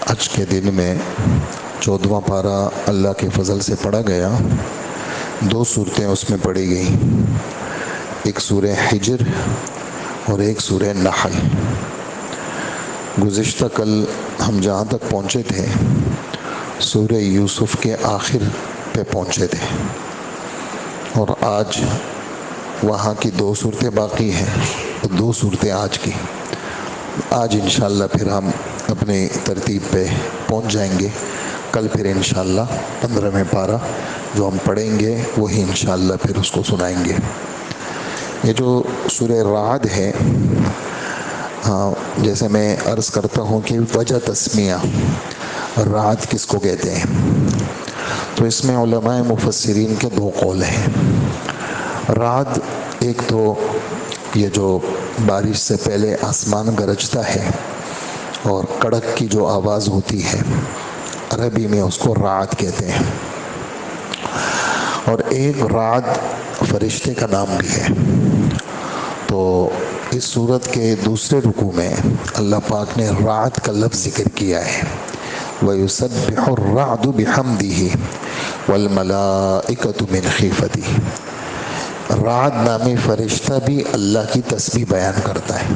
آج کے دن میں 14واں پارہ اللہ کے فضل سے پڑھا گیا. 2 صورتیں اس میں پڑھی گئیں، ایک سورہ حجر اور ایک سورہ نحل. گزشتہ کل ہم جہاں تک پہنچے تھے سورہ یوسف کے آخر پہ پہنچے تھے، اور آج وہاں کی 2 صورتیں باقی ہیں، 2 صورتیں آج کی. آج انشاءاللہ پھر ہم اپنی ترتیب پہ پہنچ جائیں گے. کل پھر انشاءاللہ 15ویں پارہ جو ہم پڑھیں گے وہی انشاءاللہ پھر اس کو سنائیں گے. یہ جو سورہ رعد ہے، جیسے میں عرض کرتا ہوں کہ وجہ تسمیہ رعد کس کو کہتے ہیں، تو اس میں علماء مفسرین کے 2 قول ہیں. رعد ایک تو یہ جو بارش سے پہلے آسمان گرجتا ہے اور کڑک کی جو آواز ہوتی ہے، عربی میں اس کو رعد کہتے ہیں. اور ایک رعد فرشتے کا نام بھی ہے. تو اس سورت کے دوسرے رکوع میں اللہ پاک نے رعد کا لفظ ذکر کیا ہے، وَيُسَبِّحُ الرَّعْدُ بِحَمْدِهِ وَالْمَلَائِكَةُ مِنْ خِيفَتِهِ. رعد نامی فرشتہ بھی اللہ کی تسبیح بیان کرتا ہے،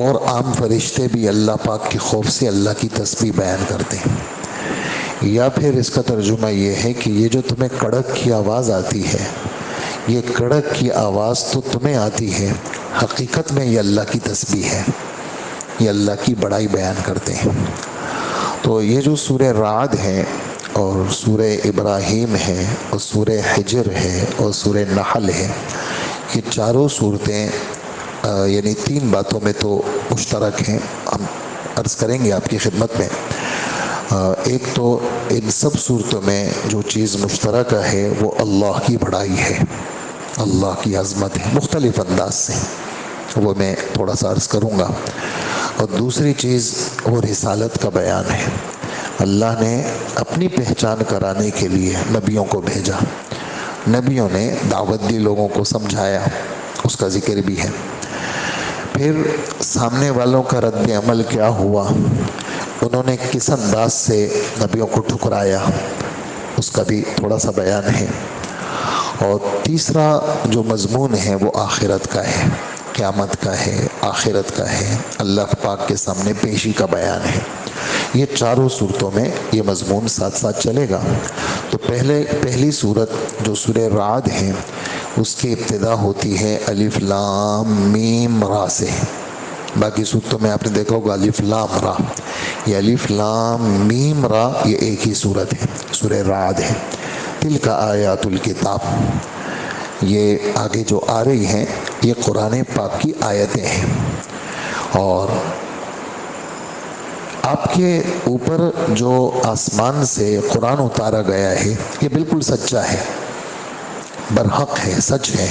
اور عام فرشتے بھی اللہ پاک کے خوف سے اللہ کی تسبیح بیان کرتے ہیں. یا پھر اس کا ترجمہ یہ ہے کہ یہ جو تمہیں کڑک کی آواز آتی ہے، یہ کڑک کی آواز تو تمہیں آتی ہے، حقیقت میں یہ اللہ کی تسبیح ہے، یہ اللہ کی بڑائی بیان کرتے ہیں. تو یہ جو سورہ رعد ہے اور سورہ ابراہیم ہے اور سورہ حجر ہے اور سورہ نحل ہے، یہ چاروں صورتیں یعنی 3 باتوں میں تو مشترک ہیں. ہم عرض کریں گے آپ کی خدمت میں. ایک تو ان سب صورتوں میں جو چیز مشترک ہے وہ اللہ کی بڑائی ہے، اللہ کی عظمت ہے، مختلف انداز سے وہ میں تھوڑا سا عرض کروں گا. اور دوسری چیز وہ رسالت کا بیان ہے. اللہ نے اپنی پہچان کرانے کے لیے نبیوں کو بھیجا، نبیوں نے دعوت دی، لوگوں کو سمجھایا، اس کا ذکر بھی ہے. پھر سامنے والوں کا رد عمل کیا ہوا، انہوں نے کس انداز سے نبیوں کو ٹھکرایا، اس کا بھی تھوڑا سا بیان ہے. اور تیسرا جو مضمون ہے وہ آخرت کا ہے، قیامت کا ہے، آخرت کا ہے، اللہ پاک کے سامنے پیشی کا بیان ہے. یہ چاروں صورتوں میں یہ مضمون ساتھ ساتھ چلے گا. تو پہلی صورت جو سورہ رعد ہے اس کی ابتدا ہوتی ہے الف لام میم را سے. باقی صورتوں میں آپ نے دیکھا ہوگا الف لام را. یہ الف لام میم را یہ ایک ہی صورت ہے، سورہ رعد ہے. تلک آیات الکتاب، یہ آگے جو آ رہی ہیں یہ قرآن پاک کی آیتیں ہیں. اور آپ کے اوپر جو آسمان سے قرآن اتارا گیا ہے یہ بالکل سچا ہے، برحق ہے، سچ ہے،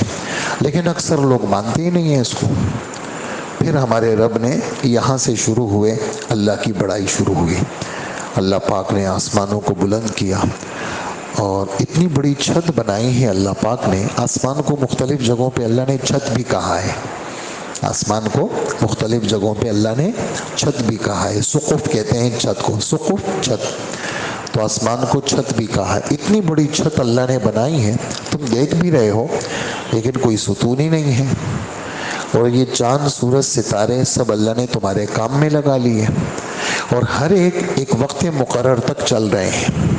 لیکن اکثر لوگ مانتے ہی نہیں ہیں اس کو. پھر ہمارے رب نے یہاں سے شروع ہوئے، اللہ کی بڑائی شروع ہوئی. اللہ پاک نے آسمانوں کو بلند کیا اور اتنی بڑی چھت بنائی ہے اللہ پاک نے. آسمان کو مختلف جگہوں پہ اللہ نے چھت بھی کہا ہے، آسمان کو مختلف جگہوں پہ اللہ نے چھت بھی کہا ہے. سقف کہتے ہیں چھت کو، سقف چھت، تو آسمان کو چھت بھی کہا ہے. اتنی بڑی چھت اللہ نے بنائی ہے، تم دیکھ بھی رہے ہو لیکن کوئی ستون ہی نہیں ہے. اور یہ چاند سورج ستارے سب اللہ نے تمہارے کام میں لگا لیے، اور ہر ایک وقت مقرر تک چل رہے ہیں.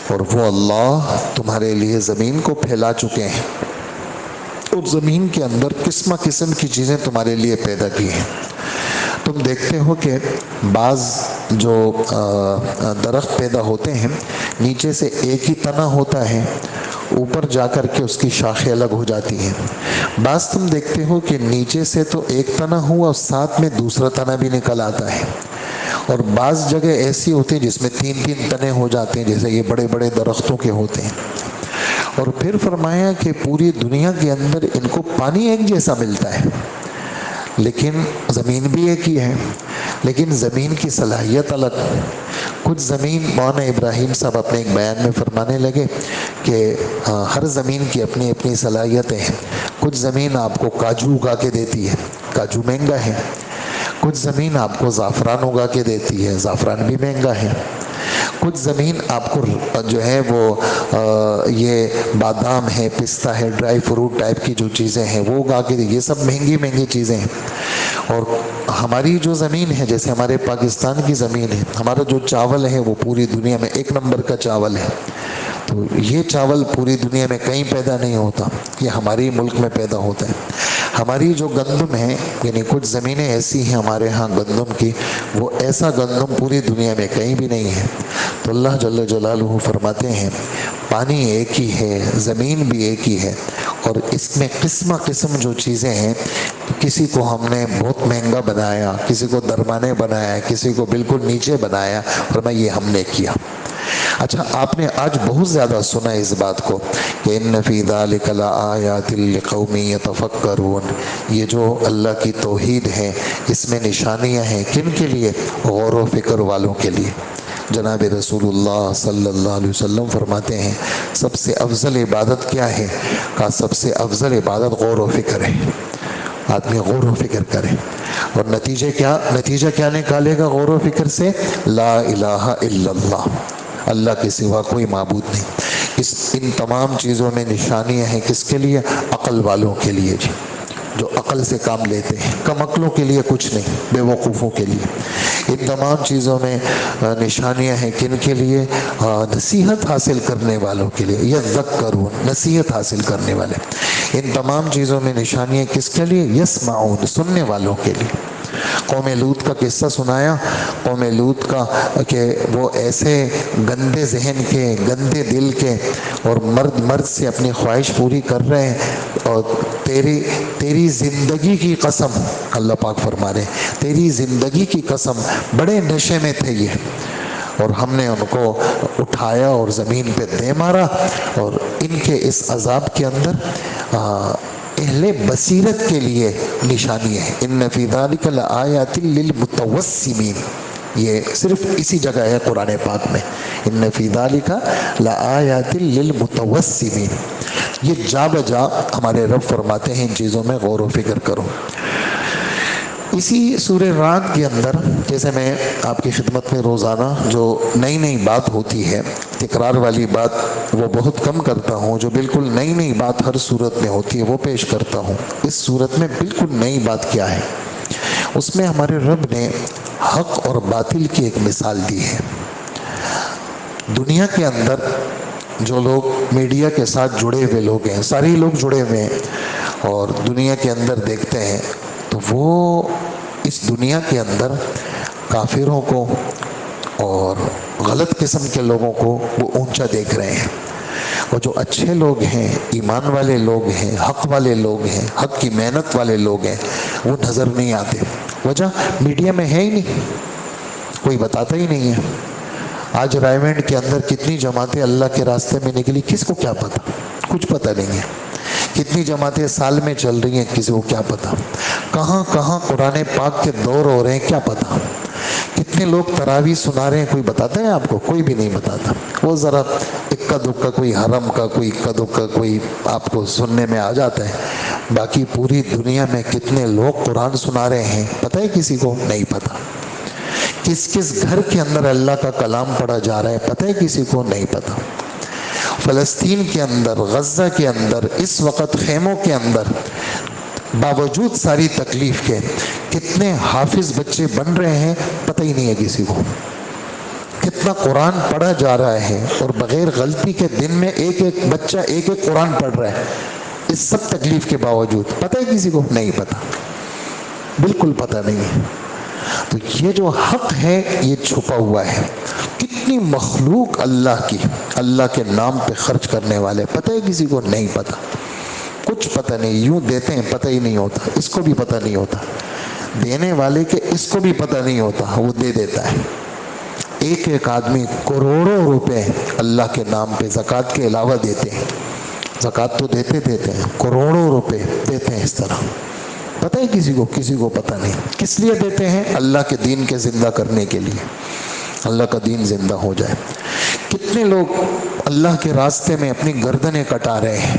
اور وہ اللہ تمہارے لیے زمین کو پھیلا چکے ہیں، اور زمین کے اندر قسم قسم کی چیزیں تمہارے لیے پیدا کی ہیں. تم دیکھتے ہو کہ بعض جو درخت پیدا ہوتے ہیں نیچے سے ایک ہی تنا ہوتا ہے، اوپر جا کر کے اس کی شاخیں الگ ہو جاتی ہیں. بعض تم دیکھتے ہو کہ نیچے سے تو ایک تنا ہوا اور ساتھ میں دوسرا تنا بھی نکل آتا ہے. اور بعض جگہ ایسی ہوتی ہیں جس میں 3 تنے ہو جاتے ہیں، جیسے یہ بڑے بڑے درختوں کے ہوتے ہیں. اور پھر فرمایا کہ پوری دنیا کے اندر ان کو پانی ایک جیسا ملتا ہے، لیکن زمین بھی ایک ہی ہے، لیکن زمین کی صلاحیت الگ. کچھ زمین مولانا ابراہیم صاحب اپنے ایک بیان میں فرمانے لگے کہ ہر زمین کی اپنی اپنی صلاحیتیں ہیں. کچھ زمین آپ کو کاجو اگا کے دیتی ہے، کاجو مہنگا ہے. کچھ زمین آپ کو زعفران اگا کے دیتی ہے، زعفران بھی مہنگا ہے. کچھ زمین آپ کو جو ہے وہ یہ بادام ہے، پستہ ہے، ڈرائی فروٹ ٹائپ کی جو چیزیں ہیں وہ اگا کے، یہ سب مہنگی مہنگی چیزیں ہیں. اور ہماری جو زمین ہے، جیسے ہمارے پاکستان کی زمین ہے، ہمارا جو چاول ہے وہ پوری دنیا میں 1 نمبر کا چاول ہے. تو یہ چاول پوری دنیا میں کہیں پیدا نہیں ہوتا، یہ ہمارے ملک میں پیدا ہوتا ہے. ہماری جو گندم ہے، یعنی کچھ زمینیں ایسی ہیں ہمارے ہاں گندم کی، وہ ایسا گندم پوری دنیا میں کہیں بھی نہیں ہے. تو اللہ جل جلالہ فرماتے ہیں پانی ایک ہی ہے، زمین بھی ایک ہی ہے، اور اس میں قسم قسم جو چیزیں ہیں، کسی کو ہم نے بہت مہنگا بنایا، کسی کو درمیانے بنایا، کسی کو بالکل نیچے بنایا، اور یہ ہم نے کیا. اچھا، آپ نے آج بہت زیادہ سنا اس بات کو کہ ان فی ذلک لآیات لقوم یتفکرون. یہ جو اللہ کی توحید ہے، اس میں نشانیاں ہیں کن کے لیے؟ غور و فکر والوں کے لیے. جناب رسول اللہ صلی اللہ علیہ وسلم فرماتے ہیں سب سے افضل عبادت کیا ہے؟ کہا سب سے افضل عبادت غور و فکر ہے. آدمی غور و فکر کرے. اور نتیجہ کیا نکالے گا غور و فکر سے؟ لا الہ الا اللہ، اللہ کے سوا کوئی معبود نہیں. ان تمام چیزوں میں نشانیاں ہیں کس کے لیے؟ عقل والوں کے لیے جی، جو عقل سے کام لیتے ہیں. کم عقلوں کے لیے کچھ نہیں، بے وقوفوں کے لیے. ان تمام چیزوں میں نشانیاں ہیں کن کے لیے؟ نصیحت حاصل کرنے والوں کے لیے. یذکرون، نصیحت حاصل کرنے والے. ان تمام چیزوں میں نشانیاں کس کے لیے؟ یسمعون، سننے والوں کے لیے. قوم لوط کا قصہ سنایا. قوم لوط کا کہ وہ ایسے گندے ذہن کے، گندے دل کے، اور مرد سے اپنی خواہش پوری کر رہے ہیں. اور تیری زندگی کی قسم، اللہ پاک فرما رہے ہیں تیری زندگی کی قسم، بڑے نشے میں تھے یہ، اور ہم نے ان کو اٹھایا اور زمین پہ دے مارا. اور ان کے اس عذاب کے اندر اہل بصیرت کے لیے نشانی ہے. ان فی ذلک لآیات للمتوسمین، یہ صرف اسی جگہ ہے قرآن پاک میں. ان فی ذلک لآیات للمتوسمین، یہ جا بجا ہمارے رب فرماتے ہیں ان چیزوں میں غور و فکر کرو. اسی سورہ رعد کے اندر، جیسے میں آپ کی خدمت میں روزانہ جو نئی بات ہوتی ہے، تکرار والی بات وہ بہت کم کرتا ہوں، جو بالکل نئی بات ہر صورت میں ہوتی ہے وہ پیش کرتا ہوں. اس صورت میں بالکل نئی بات کیا ہے؟ اس میں ہمارے رب نے حق اور باطل کی ایک مثال دی ہے. دنیا کے اندر جو لوگ میڈیا کے ساتھ جڑے ہوئے لوگ ہیں، سارے لوگ جڑے ہوئے ہیں، اور دنیا کے اندر دیکھتے ہیں تو وہ اس دنیا کے اندر کافروں کو اور غلط قسم کے لوگوں کو وہ اونچا دیکھ رہے ہیں. اور جو اچھے لوگ ہیں، ایمان والے لوگ ہیں، حق والے لوگ ہیں، حق کی محنت والے لوگ ہیں، وہ نظر نہیں آتے. وجہ میڈیا میں ہے ہی نہیں، کوئی بتاتا ہی نہیں ہے. آج رائے کے اندر کتنی جماعتیں اللہ کے راستے میں نکلی، کس کو کیا پتا؟ کچھ پتہ نہیں ہے. کتنی جماعتیں سال میں چل رہی ہیں، کسی کو کیا پتا؟ کہاں کہاں قرآن پاک کے دور ہو رہے ہیں، کیا پتا؟ کتنے لوگ تراویح سنا رہے ہیں، کوئی بتاتا ہے آپ کو؟ کوئی بھی نہیں بتاتا. وہ ذرا اکا دکا کوئی حرم کا، کوئی اکا دکا کوئی آپ کو سننے میں آ جاتا ہے. باقی پوری دنیا میں کتنے لوگ قرآن سنا رہے ہیں پتہ ہے کسی کو؟ نہیں پتا. کس گھر کے اندر اللہ کا کلام پڑھا جا رہا ہے پتہ ہے کسی کو؟ نہیں پتا. فلسطین کے اندر، غزہ کے اندر، اس وقت خیموں کے اندر، باوجود ساری تکلیف کے کتنے حافظ بچے بن رہے ہیں پتہ ہی نہیں ہے کسی کو. کتنا قرآن پڑھا جا رہا ہے، اور بغیر غلطی کے دن میں ایک بچہ ایک قرآن پڑھ رہا ہے. اس سب تکلیف کے باوجود پتہ ہے کسی کو؟ نہیں پتا، بالکل پتہ نہیں ہے. تو یہ جو حق ہے یہ چھپا ہوا ہے. کتنی مخلوق اللہ کی، اللہ کے نام پہ خرچ کرنے والے، پتہ ہے کسی کو؟ نہیں پتا. کچھ پتہ نہیں، یوں دیتے ہیں پتہ ہی نہیں ہوتا، اس کو بھی پتہ نہیں ہوتا. دینے والے کے اس کو بھی پتہ نہیں ہوتا، وہ دے دیتا ہے. ایک آدمی کروڑوں روپے اللہ کے نام پہ زکوٰۃ کے علاوہ دیتے ہیں. زکوٰۃ تو دیتے ہیں، کروڑوں روپے دیتے ہیں اس طرح. پتہ ہے کسی کو؟ کسی کو پتہ نہیں. کس لیے دیتے ہیں؟ اللہ کے دین کے زندہ کرنے کے لیے، اللہ کا دین زندہ ہو جائے. کتنے لوگ اللہ کے راستے میں اپنی گردنیں کٹا رہے ہیں.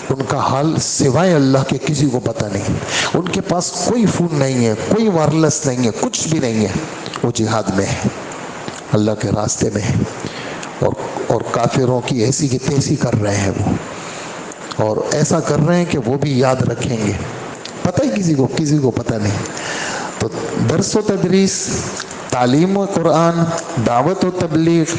ان کا حال سوائے اللہ کے کسی کو پتہ نہیں. ان کے پاس کوئی فون نہیں ہے, کوئی وائرلیس نہیں ہے, کچھ بھی نہیں ہے. وہ جہاد میں ہے, اللہ کے راستے میں ہے, اور کافروں کی ایسی کی تیسی کر رہے ہیں وہ, اور ایسا کر رہے ہیں کہ وہ بھی یاد رکھیں گے. پتہ ہی کسی کو پتہ نہیں. تو درس و تدریس, تعلیم و قرآن, دعوت و تبلیغ,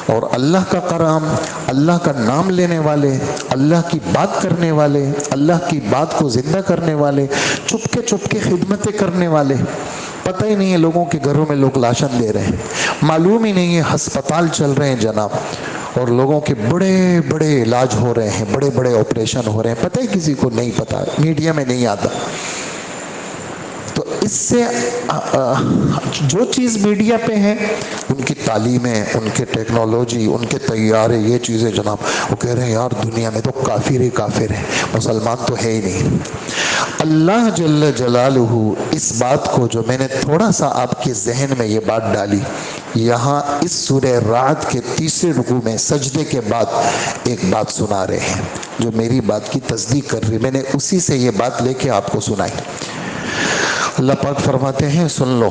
اور اللہ کا کرام, اللہ کا نام لینے والے, اللہ کی بات کرنے والے, اللہ کی بات کو زندہ کرنے والے, چپ کے خدمتیں کرنے والے. پتہ ہی نہیں ہے لوگوں کے گھروں میں لوگ لاشن دے رہے ہیں, معلوم ہی نہیں ہے ہسپتال چل رہے ہیں جناب, اور لوگوں کے بڑے بڑے علاج ہو رہے ہیں, بڑے بڑے آپریشن ہو رہے ہیں, پتہ ہی کسی کو نہیں پتہ, میڈیا میں نہیں آتا. تو اس سے جو چیز میڈیا پہ ہے, ان کی تعلیمیں, ان کے ٹیکنالوجی, ان کے طیارے, یہ چیزیں جناب, وہ کہہ رہے ہیں یار دنیا میں تو کافر ہی کافر ہے, مسلمان تو ہے ہی نہیں. اللہ جل جلالہ اس بات کو, جو میں نے تھوڑا سا آپ کے ذہن میں یہ بات ڈالی, یہاں اس سورہ رعد کے 3 رکوع میں سجدے کے بعد ایک بات سنا رہے ہیں جو میری بات کی تصدیق کر رہی. میں نے اسی سے یہ بات لے کے آپ کو سنائی. اللہ پاک فرماتے ہیں, سن لو.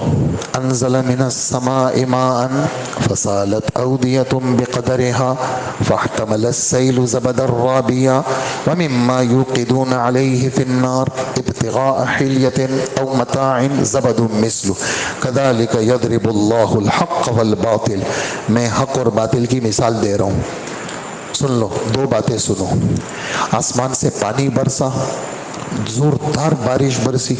انزل من السماء ماء فسالت اودیۃ بقدرها فاحتمل السیل زبدا رابیا ومما یوقدون علیہ فی النار ابتغاء حلیۃ او متاع زبد مثلہ کذلک یضرب اللہ الحق والباطل. میں حق اور باطل کی مثال دے رہا ہوں, سن لو. 2 باتیں سنو. آسمان سے پانی برسا, زوردار بارش برسی.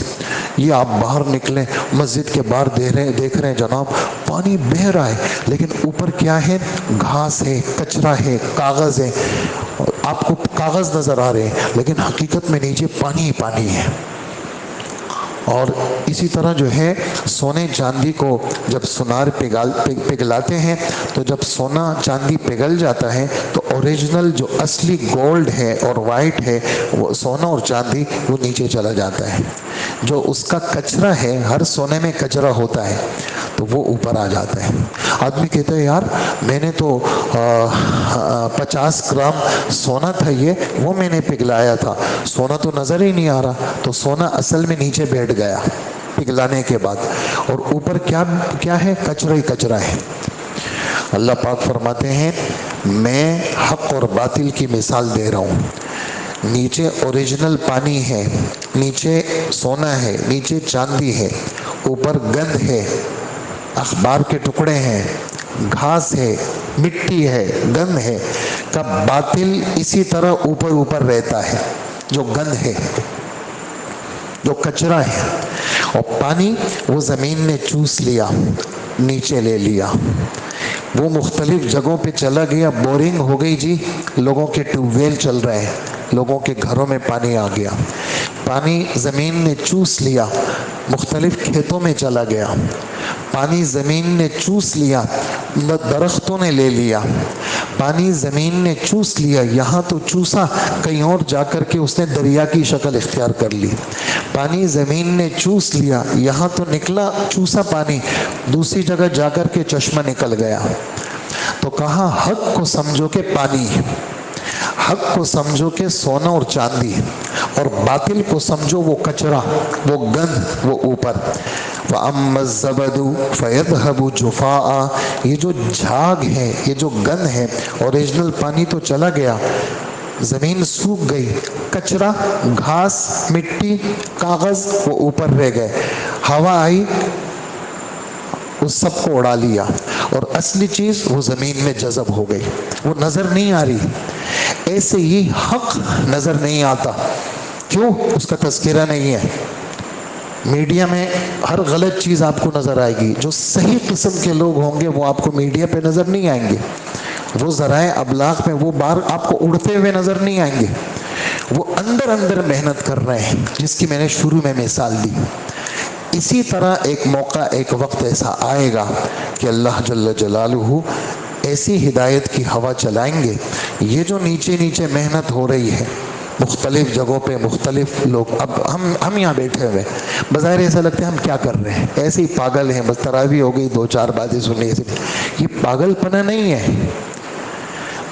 یہ آپ باہر نکلیں, مسجد کے باہر دیکھ رہے ہیں جناب, پانی بہہ رہا ہے, لیکن اوپر کیا ہے, گھاس ہے, کچرا ہے, کاغذ ہے. آپ کو کاغذ نظر آ رہے ہیں, لیکن حقیقت میں نیچے پانی ہی پانی ہے. اور اسی طرح جو ہے سونے چاندی کو جب سونار پگھلاتے ہیں, تو جب سونا چاندی پگھل جاتا ہے تو اوریجنل جو اصلی گولڈ ہے اور وائٹ ہے, وہ سونا اور چاندی, وہ نیچے چلا جاتا ہے. جو اس کا کچرا ہے, ہر سونے میں کچرا ہوتا ہے, تو وہ اوپر آ جاتا ہے. آدمی کہتا ہے یار میں نے تو 50 گرام سونا تھا, یہ وہ میں نے پگھلایا تھا, سونا تو نظر ہی نہیں آ رہا. تو سونا اصل میں نیچے بیٹھ گیا پگھلانے کے بعد, اور اوپر کیا ہے, کچرا ہی کچرا ہے. اللہ پاک فرماتے ہیں میں حق اور باطل کی مثال دے رہا ہوں. نیچے اوریجنل پانی ہے, نیچے سونا ہے, نیچے چاندی ہے, اوپر گند ہے, اخبار کے ٹکڑے ہیں, گھاس ہے, مٹی ہے, گند ہے. کا باطل اسی طرح اوپر رہتا ہے, جو گند ہے, جو کچرا ہے. اور پانی وہ زمین نے چوس لیا, نیچے لے لیا, وہ مختلف جگہوں پہ چلا گیا, بورنگ ہو گئی جی, لوگوں کے ٹیوب ویل چل رہے ہیں, لوگوں کے گھروں میں پانی آ گیا. پانی زمین نے چوس لیا, مختلف کھیتوں میں چلا گیا. پانی زمین نے چوس لیا, درختوں نے لے لیا. پانی زمین نے چوس لیا, یہاں تو چوسا, کہیں اور جا کر کے اس نے دریا کی شکل اختیار کر لی. پانی زمین نے چوس لیا, یہاں تو نکلا چوسا پانی, دوسری جگہ جا کر کے چشمہ نکل گیا. تو کہا حق کو سمجھو کہ پانی, حق کو سمجھو کہ سونا اور چاندی, اور باطل کو سمجھو وہ کچرا, وہ گند, وہ اوپر. وَأَمَّا الزَّبَدُ فَيَذْهَبُ جُفَاءً. یہ جو جھاگ ہے, یہ جو گند ہے, اوریجنل پانی تو چلا گیا, زمین سوکھ گئی, کچرا, گھاس, مٹی, کاغذ, وہ اوپر رہ گئے. ہوا آئی, اس سب کو اڑا لیا, اور اصلی چیز وہ زمین میں جذب ہو گئی, وہ نظر نہیں آ رہی. ایسے ہی حق نظر نہیں آتا, کیوں؟ اس کا تذکرہ نہیں ہے. میڈیا میں ہر غلط چیز آپ کو نظر آئے گی. جو صحیح قسم کے لوگ ہوں گے وہ آپ کو میڈیا پہ نظر نہیں آئیں گے, وہ ذرائع ابلاغ میں وہ بار آپ کو اڑتے ہوئے نظر نہیں آئیں گے. وہ اندر محنت کر رہے ہیں, جس کی میں نے شروع میں مثال دی. اسی طرح ایک موقع, ایک وقت ایسا آئے گا کہ اللہ جل جلالہ ایسی ہدایت کی ہوا چلائیں گے. یہ جو نیچے محنت ہو رہی ہے مختلف جگہوں پہ, مختلف لوگ, اب ہم یہاں بیٹھے ہوئے بظاہر ایسا لگتا ہے ہم کیا کر رہے ہیں, ایسے ہی پاگل ہیں, بس تراویح ہو گئی, 2-4 باتیں سنی. یہ پاگل پنا نہیں ہے.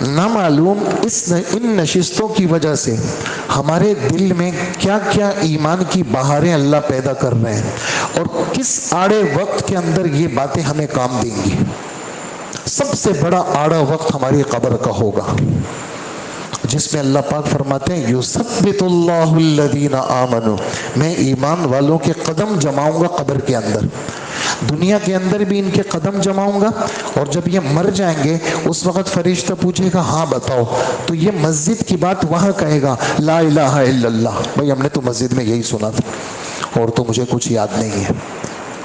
نامعلوم ان نشستوں کی وجہ سے ہمارے دل میں کیا کیا ایمان کی بہاریں اللہ پیدا کر رہے ہیں، اور کس آڑے وقت کے اندر یہ باتیں ہمیں کام دیں گی۔ سب سے بڑا آڑا وقت ہماری قبر کا ہوگا، جس میں اللہ پاک فرماتے ہیں یثبت اللہ الذین آمنوا، میں ایمان والوں کے قدم جماؤں گا قبر کے اندر، دنیا کے اندر بھی ان کے قدم جماؤں گا، اور جب یہ مر جائیں گے اس وقت فرشتہ پوچھے گا ہاں بتاؤ، تو یہ مسجد کی بات وہاں کہے گا لا الہ الا اللہ، بھائی ہم نے تو مسجد میں یہی سنا تھا اور تو مجھے کچھ یاد نہیں ہے،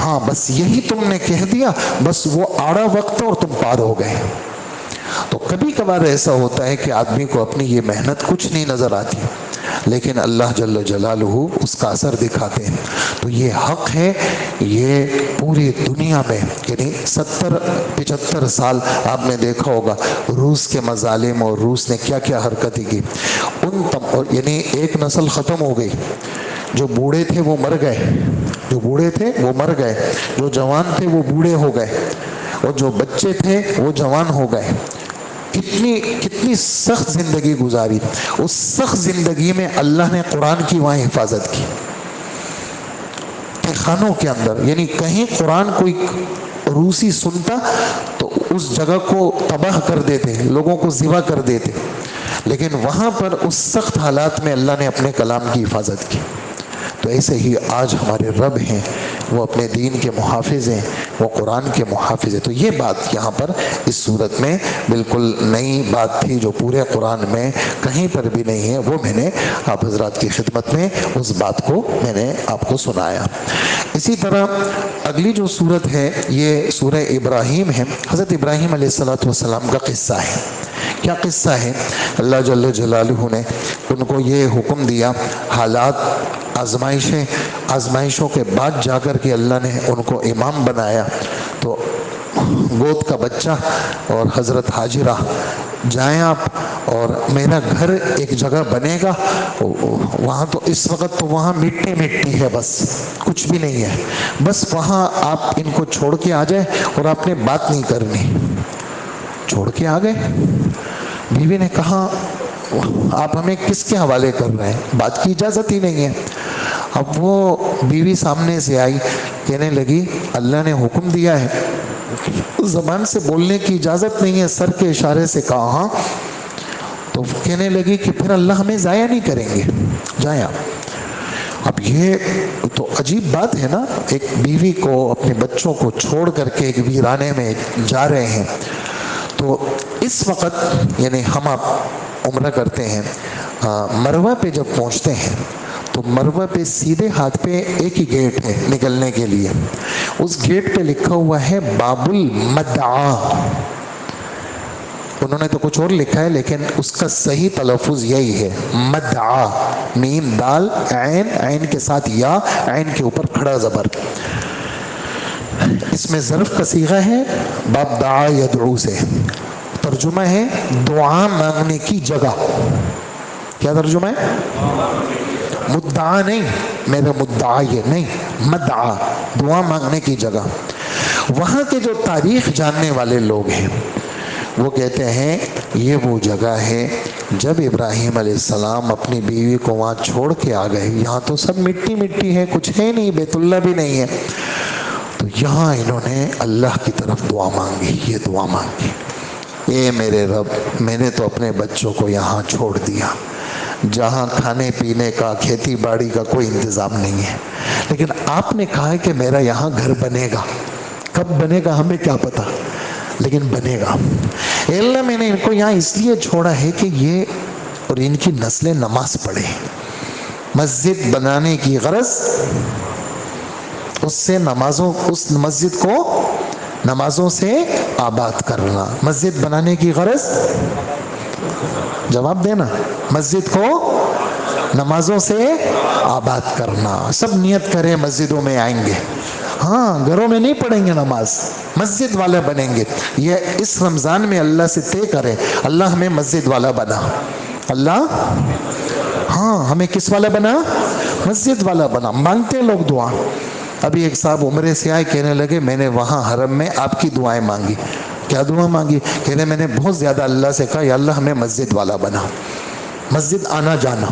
ہاں بس یہی تم نے کہہ دیا، بس وہ آڑا وقت تھا اور تم پار ہو گئے۔ تو کبھی کبھار ایسا ہوتا ہے کہ آدمی کو اپنی یہ محنت کچھ نہیں نظر آتی، لیکن اللہ جل جلالہ اس کا اثر دکھاتے ہیں۔ تو یہ حق ہے، یہ پوری دنیا میں یعنی 75 سال آپ نے دیکھا ہوگا روس کے مظالم اور روس نے کیا کیا حرکتیں کی، یعنی ایک نسل ختم ہو گئی، جو بوڑھے تھے وہ مر گئے، جو جوان تھے وہ بوڑھے ہو گئے، اور جو بچے تھے وہ جوان ہو گئے۔ کتنی سخت زندگی گزاری، اس سخت زندگی میں اللہ نے قرآن کی وہاں حفاظت کی، خانوں کے اندر، یعنی کہیں قرآن کوئی روسی سنتا تو اس جگہ کو تباہ کر دیتے، لوگوں کو ذبح کر دیتے، لیکن وہاں پر اس سخت حالات میں اللہ نے اپنے کلام کی حفاظت کی۔ تو ایسے ہی آج ہمارے رب ہیں، وہ اپنے دین کے محافظ ہیں، وہ قرآن کے محافظ ہیں۔ تو یہ بات یہاں پر اس صورت میں بالکل نئی بات تھی جو پورے قرآن میں کہیں پر بھی نہیں ہے، وہ میں نے آپ حضرات کی خدمت میں اس بات کو میں نے آپ کو سنایا۔ اسی طرح اگلی جو صورت ہے یہ سورہ ابراہیم ہے، حضرت ابراہیم علیہ السلام کا قصہ ہے۔ کیا قصہ ہے؟ اللہ جل جلالہ نے ان کو یہ حکم دیا، حالات آزمائشوں کے بعد جا کر کے اللہ نے ان کو امام بنایا، تو گود کا بچہ اور حضرت حاجرہ جائیں آپ، اور میرا گھر ایک جگہ بنے گا، وہاں تو اس وقت تو وہاں مٹی ہے، بس کچھ بھی نہیں ہے، بس وہاں آپ ان کو چھوڑ کے آ جائیں اور آپ نے بات نہیں کرنی۔ چھوڑ کے آ گئے، بیوی نے کہا آپ ہمیں کس کے حوالے کر رہے ہیں، بات کی اجازت ہی نہیں ہے۔ اب وہ بیوی سامنے سے آئی، کہنے لگی اللہ نے حکم دیا ہے، زبان سے بولنے کی اجازت نہیں ہے، سر کے اشارے سے کہا ہاں، تو کہنے لگی کہ پھر اللہ ہمیں ضائع نہیں کریں گے، جائیں آپ۔ اب یہ تو عجیب بات ہے نا، ایک بیوی کو اپنے بچوں کو چھوڑ کر کے ایک ویرانے میں جا رہے ہیں۔ تو اس وقت یعنی ہم آپ عمرہ کرتے ہیں، مروہ پہ جب پہنچتے ہیں تو مروہ پہ سیدھے ہاتھ پہ ایک ہی گیٹ ہے نکلنے کے لیے، اس گیٹ پہ لکھا ہوا ہے باب المدعا، انہوں نے تو کچھ اور لکھا ہے لیکن اس کا صحیح تلفظ یہی ہے مدعا، میم دال عین، عین کے ساتھ یا، عین کے اوپر کھڑا زبر، اس میں ظرف کا صیغہ ہے باب دعا یدعو سے، ترجمہ ہے دعا مانگنے کی جگہ۔ کیا ترجمہ ہے؟ مدعا نہیں، میرا مدعا یہ نہیں، مدعا دعا مانگنے کی جگہ۔ وہاں کے جو تاریخ جاننے والے لوگ ہیں وہ کہتے ہیں یہ وہ جگہ ہے جب ابراہیم علیہ السلام اپنی بیوی کو وہاں چھوڑ کے آ گئے، یہاں تو سب مٹی ہے، کچھ ہے نہیں، بیت اللہ بھی نہیں ہے، تو یہاں انہوں نے اللہ کی طرف دعا مانگی، یہ دعا مانگی، اے میرے رب میں نے تو اپنے بچوں کو یہاں چھوڑ دیا، جہاں کھانے پینے کا کھیتی باڑی کا کوئی انتظام نہیں ہے، لیکن آپ نے کہا ہے کہ میرا یہاں گھر بنے گا، کب بنے گا ہمیں کیا پتا، لیکن بنے گا۔ اے اللہ میں نے ان کو یہاں اس لیے چھوڑا ہے کہ یہ اور ان کی نسلیں نماز پڑھیں، مسجد بنانے کی غرض اس سے نمازوں، اس مسجد کو نمازوں سے آباد کرنا، مسجد بنانے کی غرض، جواب دینا، مسجد کو نمازوں سے آباد کرنا۔ سب نیت کریں مسجدوں میں آئیں گے، ہاں گھروں میں نہیں پڑھیں گے نماز، مسجد والے بنیں گے۔ یہ اس رمضان میں اللہ سے طے کریں اللہ ہمیں مسجد والا بنا، اللہ ہاں ہمیں کس والا بنا؟ مسجد والا بنا۔ مانگتے ہیں لوگ دعا۔ ابھی ایک صاحب عمرے سے آئے، کہنے لگے میں نے وہاں حرم میں آپ کی دعائیں مانگی، کیا دعا مانگی؟ کہہ رہے میں نے بہت زیادہ اللہ سے کہا یا اللہ ہمیں مسجد والا بنا، مسجد آنا جانا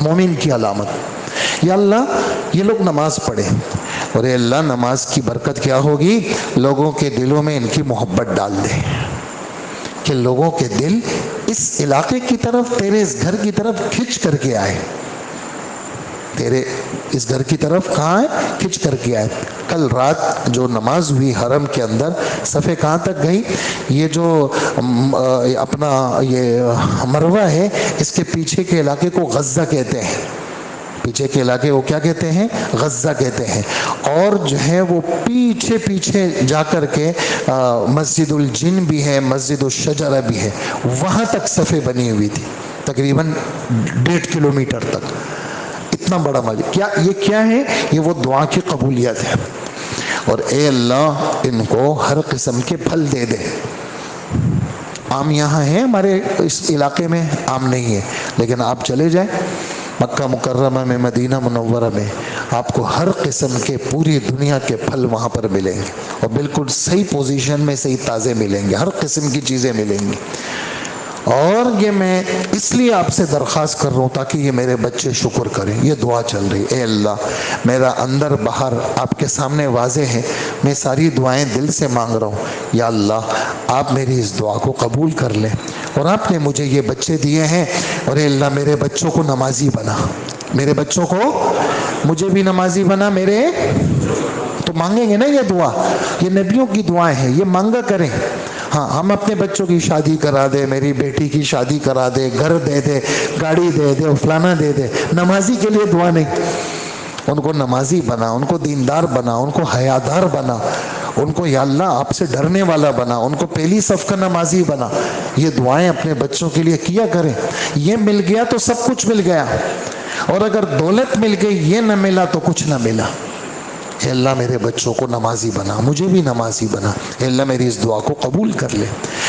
مومن کی علامت، یا اللہ یہ لوگ نماز پڑھیں، اور اے اللہ نماز کی برکت کیا ہوگی؟ لوگوں کے دلوں میں ان کی محبت ڈال دے کہ لوگوں کے دل اس علاقے کی طرف، تیرے اس گھر کی طرف کھنچ کر کے آئے، تیرے اس گھر کی طرف کہاں ہے؟ کھنچ کر کے آئے۔ کل رات جو نماز ہوئی حرم کے اندر، صفحے کہاں تک گئی؟ یہ جو اپنا یہ مروہ ہے، اس کے پیچھے کے علاقے کو غزہ کہتے ہیں، پیچھے کے علاقے کو کیا کہتے ہیں؟ غزہ کہتے ہیں۔ اور جو ہے وہ پیچھے پیچھے جا کر کے مسجد الجن بھی ہے، مسجد الشجرہ بھی ہے، وہاں تک صفحے بنی ہوئی تھی، تقریباً 1.5 کلومیٹر تک، اتنا بڑا مسجد۔ یہ کیا ہے؟ یہ وہ دعا کی قبولیت ہے۔ اور اے اللہ ان کو ہر قسم کے پھل دے دے۔ آم یہاں ہے ہمارے اس علاقے میں، آم نہیں ہے، لیکن آپ چلے جائیں مکہ مکرمہ میں، مدینہ منورہ میں، آپ کو ہر قسم کے پوری دنیا کے پھل وہاں پر ملیں گے، اور بالکل صحیح پوزیشن میں صحیح تازے ملیں گے، ہر قسم کی چیزیں ملیں گی۔ اور یہ میں اس لیے آپ سے درخواست کر رہا ہوں تاکہ یہ میرے بچے شکر کریں۔ یہ دعا چل رہی، اے اللہ میرا اندر باہر آپ کے سامنے واضح ہے، میں ساری دعائیں دل سے مانگ رہا ہوں، یا اللہ آپ میری اس دعا کو قبول کر لیں، اور آپ نے مجھے یہ بچے دیے ہیں، اور اے اللہ میرے بچوں کو نمازی بنا، میرے بچوں کو، مجھے بھی نمازی بنا، میرے تو مانگیں گے نا یہ دعا، یہ نبیوں کی دعائیں ہیں، یہ مانگا کریں۔ ہاں ہم اپنے بچوں کی شادی کرا دے، میری بیٹی کی شادی کرا دے، گھر دے دے، گاڑی دے دے، فلانا دے دے، نمازی کے لیے دعا نہیں۔ ان کو نمازی بنا، ان کو دیندار بنا، ان کو حیادار بنا، ان کو یا اللہ آپ سے ڈرنے والا بنا، ان کو پہلی صف کا نمازی بنا۔ یہ دعائیں اپنے بچوں کے لیے کیا کریں۔ یہ مل گیا تو سب کچھ مل گیا، اور اگر دولت مل گئی، یہ نہ ملا تو کچھ نہ ملا۔ اے اللہ میرے بچوں کو نمازی بنا، مجھے بھی نمازی بنا، اے اللہ میری اس دعا کو قبول کر لے،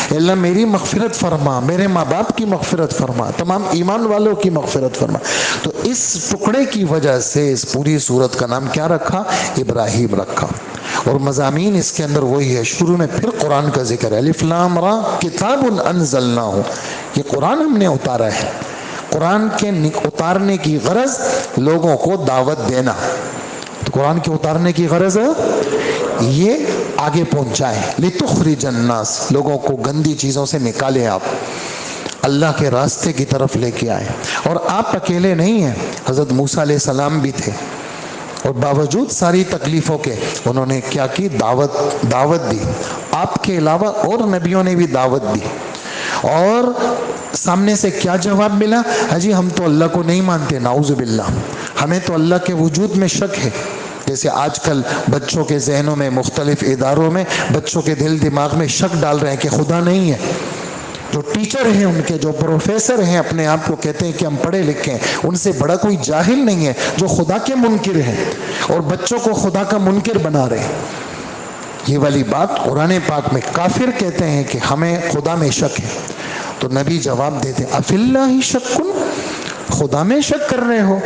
اے اللہ میری مغفرت فرما، میرے ماں باپ کی مغفرت فرما، تمام ایمان والوں کی مغفرت فرما۔ تو اس ٹکڑے کی وجہ سے اس پوری سورت کا نام کیا رکھا؟ ابراہیم رکھا۔ اور مضامین اس کے اندر وہی ہے، شروع میں پھر قرآن کا ذکر ہے، الف لام را کتاب انزلناہ، یہ قرآن ہم نے اتارا ہے۔ قرآن کے اتارنے کی غرض لوگوں کو دعوت دینا، تو قرآن کے اتارنے کی غرض یہ آگے پہنچائیں، لتخرج الناس، لوگوں کو گندی چیزوں سے نکالیں، آپ اللہ کے راستے کی طرف لے کے آئیں۔ اور آپ اکیلے نہیں ہیں، حضرت موسیٰ علیہ السلام بھی تھے، اور باوجود ساری تکلیفوں کے انہوں نے کیا کی؟ دعوت دی۔ آپ کے علاوہ اور نبیوں نے بھی دعوت دی، اور سامنے سے کیا جواب ملا؟ جی ہم تو اللہ کو نہیں مانتے، نعوذ باللہ، ہمیں تو اللہ کے وجود میں شک ہے۔ جیسے آج کل بچوں کے ذہنوں میں، مختلف اداروں میں بچوں کے دل دماغ میں شک ڈال رہے ہیں کہ خدا نہیں ہے۔ جو ٹیچر ہیں ان کے، جو پروفیسر ہیں، اپنے آپ کو کہتے ہیں کہ ہم پڑھے لکھے ہیں، ان سے بڑا کوئی جاہل نہیں ہے جو خدا کے منکر ہیں، اور بچوں کو خدا کا منکر بنا رہے ہیں۔ یہ والی بات قرآن پاک میں کافر کہتے ہیں کہ ہمیں خدا میں شک ہے، تو نبی جواب دیتے ہیں افی اللہ شک، خدا میں شک کر رہے ہو؟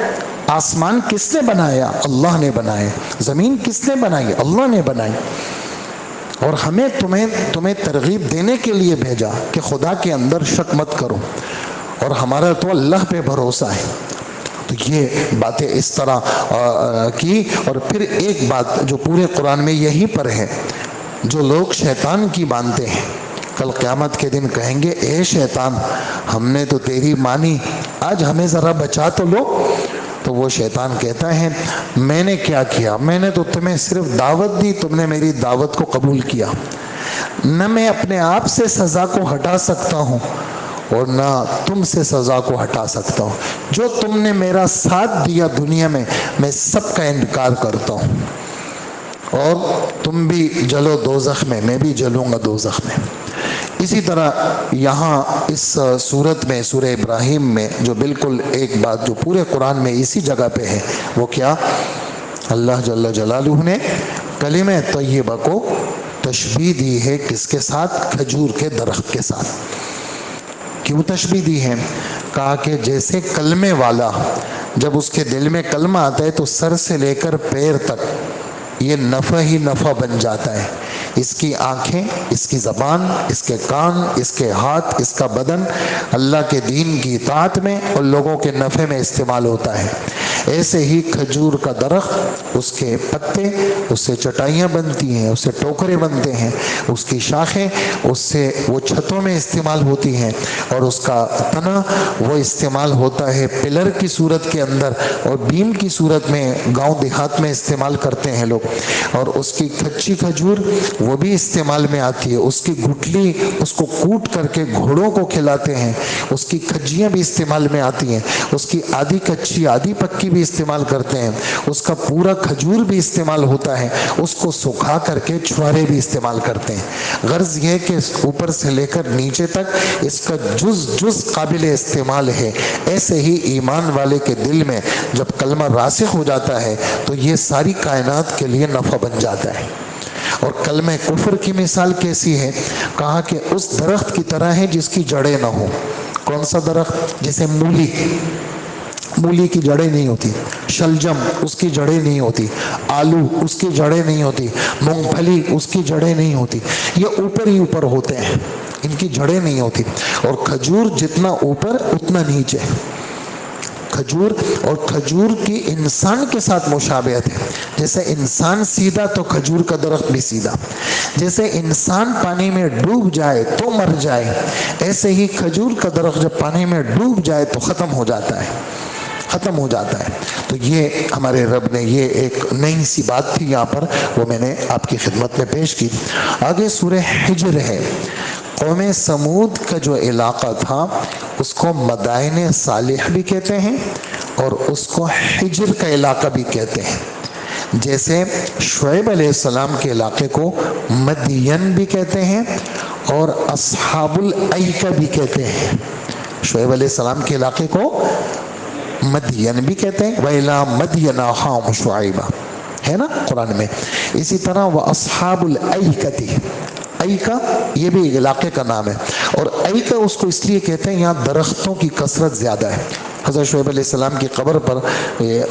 آسمان کس نے بنایا؟ اللہ نے بنائے۔ زمین کس نے بنائی؟ اللہ نے بنائی۔ اور ہمیں تمہیں ترغیب دینے کے لیے بھیجا کہ خدا کے اندر شک مت کرو، اور ہمارا تو اللہ پہ بھروسہ ہے۔ تو یہ باتیں اس طرح کی۔ اور پھر ایک بات جو پورے قرآن میں یہی پر ہے، جو لوگ شیطان کی مانتے ہیں، کل قیامت کے دن کہیں گے اے شیطان ہم نے تو تیری مانی، آج ہمیں ذرا بچا تو لو۔ تو وہ شیطان کہتا ہے میں نے کیا کیا؟ میں نے تو تمہیں صرف دعوت دی، تم نے میری دعوت کو قبول کیا، نہ میں اپنے آپ سے سزا کو ہٹا سکتا ہوں اور نہ تم سے سزا کو ہٹا سکتا ہوں، جو تم نے میرا ساتھ دیا دنیا میں سب کا انکار کرتا ہوں، اور تم بھی جلو دوزخ میں، میں بھی جلوں گا دوزخ میں۔ اسی طرح یہاں اس سورت میں، سورہ ابراہیم میں، جو بالکل ایک بات جو پورے قرآن میں اسی جگہ پہ ہے، وہ کیا؟ اللہ جل جلالہ نے کلمہ طیبہ کو تشبیہ دی ہے کس کے ساتھ؟ کھجور کے درخت کے ساتھ۔ کیوں تشبیہ دی ہے؟ کہا کہ جیسے کلمے والا جب اس کے دل میں کلمہ آتا ہے تو سر سے لے کر پیر تک یہ نفع ہی نفع بن جاتا ہے، اس کی آنکھیں، اس کی زبان، اس کے کان، اس کے ہاتھ، اس کا بدن اللہ کے دین کی اطاعت میں اور لوگوں کے نفع میں استعمال ہوتا ہے۔ ایسے ہی کھجور کا درخت، اس کے پتے، اس سے چٹائیاں بنتی ہیں، اس سے ٹوکرے بنتے ہیں، اس کی شاخیں، اس سے وہ چھتوں میں استعمال ہوتی ہیں، اور اس کا تنا وہ استعمال ہوتا ہے پلر کی صورت کے اندر اور بیم کی صورت میں، گاؤں دیہات میں استعمال کرتے ہیں لوگ۔ اور اس کی کچی کھجور وہ بھی استعمال میں آتی ہے، اس کی گٹلی اس کو کوٹ کر کے گھوڑوں کو کھلاتے ہیں، اس کی کھجیاں بھی استعمال میں آتی ہیں، اس کی آدھی کچی آدھی پکی بھی استعمال کرتے ہیں، اس کا پورا کھجور بھی استعمال ہوتا ہے، اس کو سکھا کر کے چھوارے بھی استعمال کرتے ہیں۔ غرض یہ کہ اوپر سے لے کر نیچے تک اس کا جز جز قابل استعمال ہے۔ ایسے ہی ایمان والے کے دل میں جب کلمہ راسخ ہو جاتا ہے تو یہ ساری کائنات کے لیے نفع بن جاتا ہے۔ اور کلمہ کفر کی مثال کیسی ہے؟ کہا کہ اس درخت کی طرح ہے جس کی جڑیں نہ ہو۔ کون سا درخت؟ جیسے مولی کی جڑیں نہیں ہوتی، شلجم اس کی جڑیں نہیں ہوتی، آلو اس کی جڑیں نہیں ہوتی، مونگ پھلی اس کی جڑیں نہیں ہوتی، یہ اوپر ہی اوپر ہوتے ہیں، ان کی جڑیں نہیں ہوتی۔ اور کھجور جتنا اوپر اتنا نیچے، کھجور اور کھجور کی انسان کے ساتھ مشابہت ہے۔ جیسے انسان سیدھا تو کھجور کا درخت بھی سیدھا، جیسے انسان پانی میں ڈوب جائے تو مر جائے، ایسے ہی کھجور کا درخت جب پانی میں ڈوب جائے تو ختم ہو جاتا ہے، ختم ہو جاتا ہے۔ تو یہ ہمارے رب نے یہ ایک نئی سی بات تھی یہاں پر، وہ میں نے آپ کی خدمت میں پیش کی۔ آگے سورہ حجر ہے۔ قوم سمود کا جو علاقہ تھا اس کو مدائن صالح بھی کہتے ہیں اور اس کو حجر کا علاقہ بھی کہتے ہیں۔ جیسے شعیب علیہ السلام کے علاقے کو مدین بھی کہتے ہیں اور اصحاب الایکہ بھی کہتے ہیں۔ شعیب علیہ السلام کے علاقے کو مدین بھی کہتے ہیں، وَإِلَىٰ مَدْيَنَ أَخَاهُمْ شُعَيْبًا، ہے نا قرآن میں۔ اسی طرح وَأَصْحَابُ الْأَيْكَةِ، ایکا یہ بھی علاقے کا نام ہے، اور ایکا اس کو اس لیے کہتے ہیں یہاں درختوں کی کثرت زیادہ ہے۔ حضرت شعیب علیہ السلام کی قبر پر